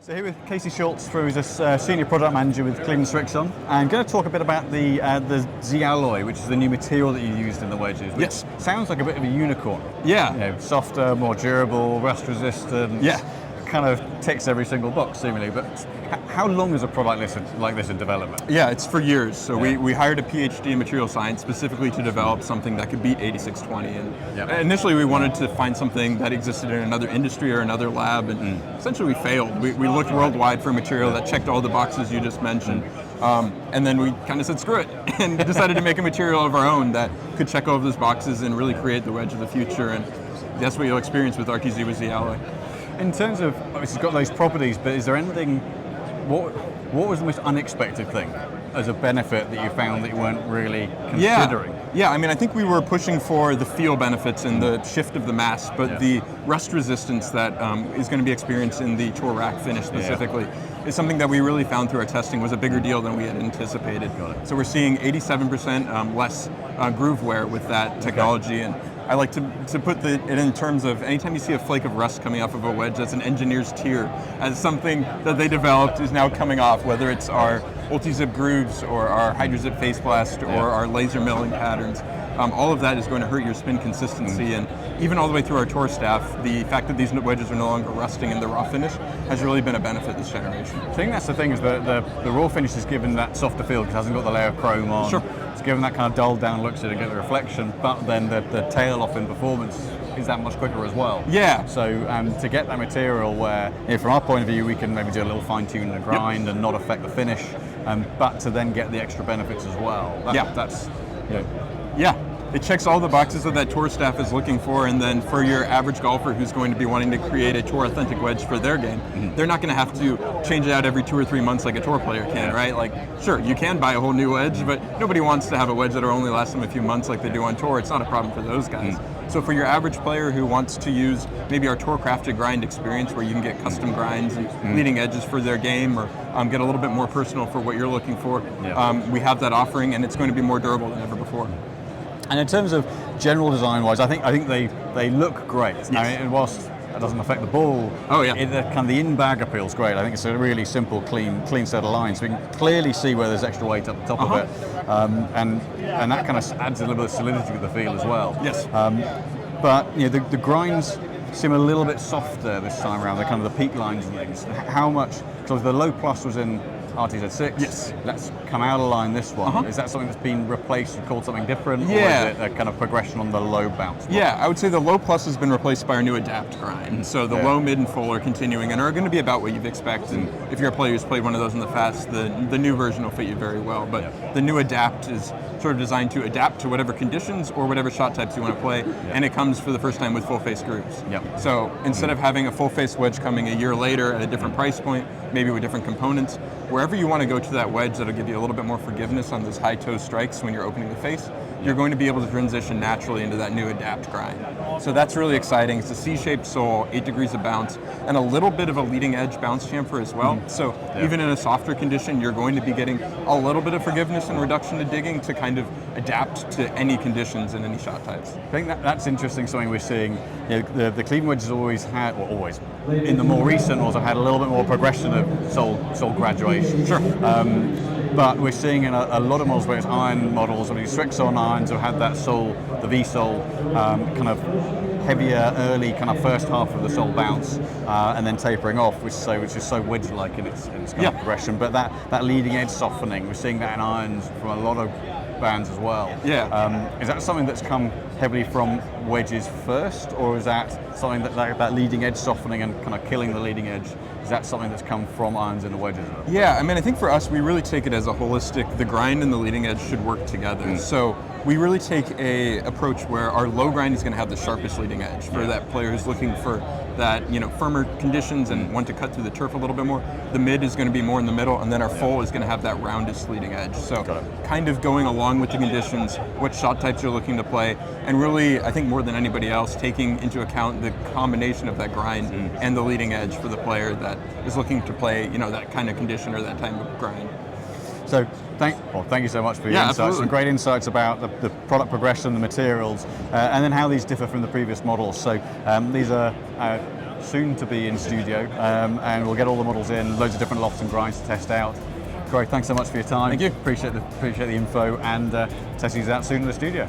So here with Casey Schultz, who's a senior product manager with Cleveland Srixon, and going to talk a bit about the Z alloy, which is the new material that you used in the wedges. Which Yes. sounds like a bit of a unicorn. Yeah. You know, softer, more durable, rust resistant. Yeah. Kind of ticks every single box, seemingly. But how long is a product like this in development? Yeah, it's for years. So we hired a PhD in material science specifically to develop something that could beat 8620. And initially we wanted to find something that existed in another industry or another lab, and essentially we failed. We looked worldwide for material that checked all the boxes you just mentioned. And then we kind of said screw it and decided to make a material of our own that could check all of those boxes and really create the wedge of the future. And that's what you'll experience with RTZ with Z alloy. In terms of, obviously it's got those properties, but is there anything, what was the most unexpected thing as a benefit that you found that you weren't really considering? Yeah, I mean, I think we were pushing for the feel benefits and the shift of the mass, but the rust resistance that is going to be experienced in the tour rack finish specifically is something that we really found through our testing was a bigger deal than we had anticipated. So we're seeing 87% less groove wear with that technology. And I like to put it in terms of anytime you see a flake of rust coming off of a wedge, that's an engineer's tear, as something that they developed is now coming off, whether it's our multi-zip grooves or our hydro-zip face blast or our laser milling patterns. All of that is going to hurt your spin consistency, and even all the way through our tour staff, the fact that these wedges are no longer rusting in the raw finish has really been a benefit this generation. I think that's the thing, is that the raw finish is given that softer feel because it hasn't got the layer of chrome on. Sure. It's given that kind of dulled down look so you get the reflection, but then the tail off in performance is that much quicker as well. Yeah. So to get that material where, from our point of view, we can maybe do a little fine tune in the grind and not affect the finish, but to then get the extra benefits as well. That's. Yeah, it checks all the boxes that tour staff is looking for, and then for your average golfer who's going to be wanting to create a tour authentic wedge for their game, they're not going to have to change it out every 2 or 3 months like a tour player can, right? Like, sure, you can buy a whole new wedge, but nobody wants to have a wedge that'll only last them a few months like they do on tour. It's not a problem for those guys. So for your average player who wants to use maybe our tour crafted grind experience where you can get custom grinds and leading edges for their game, or get a little bit more personal for what you're looking for, we have that offering, and it's going to be more durable than ever before. And in terms of general design-wise, I think they look great. Yes. I mean, whilst that doesn't affect the ball, the in-bag appeal's great. I think it's a really simple, clean set of lines. We can clearly see where there's extra weight up the top of it, and that kind of adds a little bit of solidity to the feel as well. Yes. But the grinds seem a little bit softer this time around. The kind of the peak lines and things. How much? Because the low plus was in RTZ6. Yes. Let's come out of line this one. Is that something that's been replaced and called something different? Yeah. Or is it a kind of progression on the low bounce? Yeah, I would say the low plus has been replaced by our new adapt grind. So the low, mid, and full are continuing and are going to be about what you'd expect. And if you're a player who's played one of those in the past, the new version will fit you very well. But the new adapt is sort of designed to adapt to whatever conditions or whatever shot types you want to play. And it comes for the first time with full face grooves. So instead of having a full face wedge coming a year later at a different price point, maybe with different components, wherever you want to go to that wedge that'll give you a little bit more forgiveness on those high toe strikes when you're opening the face, you're going to be able to transition naturally into that new adapt grind. So that's really exciting. It's a C-shaped sole, 8 degrees of bounce, and a little bit of a leading edge bounce chamfer as well. So even in a softer condition, you're going to be getting a little bit of forgiveness and reduction to digging to kind of adapt to any conditions and any shot types. I think that's interesting, something we're seeing. The Cleveland wedges always had, or always, in the more recent ones, have had a little bit more progression of sole graduation. Sure. But we're seeing in a lot of models where it's iron models, or these Srixon irons have had that sole, the V-sole, kind of heavier early kind of first half of the sole bounce, and then tapering off, which is so wedge-like in its kind of progression. But that leading edge softening, we're seeing that in irons from a lot of bands as well. Is that something that's come heavily from wedges first, or is that something that leading edge softening and kind of killing the leading edge? Is that something that's come from irons and the wedges? Yeah, I mean, I think for us, we really take it as a holistic, the grind and the leading edge should work together. So we really take a approach where our low grind is going to have the sharpest leading edge for that player who's looking for that, firmer conditions and want to cut through the turf a little bit more. The mid is going to be more in the middle, and then our full is going to have that roundest leading edge. So kind of going along with the conditions, what shot types you're looking to play, and really, I think more than anybody else, taking into account the combination of that grind and the leading edge for the player that is looking to play, that kind of condition or that type of grind. So thank you so much for your insights. Absolutely. Some great insights about the product progression, the materials, and then how these differ from the previous models. So these are soon to be in studio, and we'll get all the models in, loads of different lofts and grinds to test out. Great, thanks so much for your time. Thank you. Appreciate the info, and Tessie's out soon in the studio.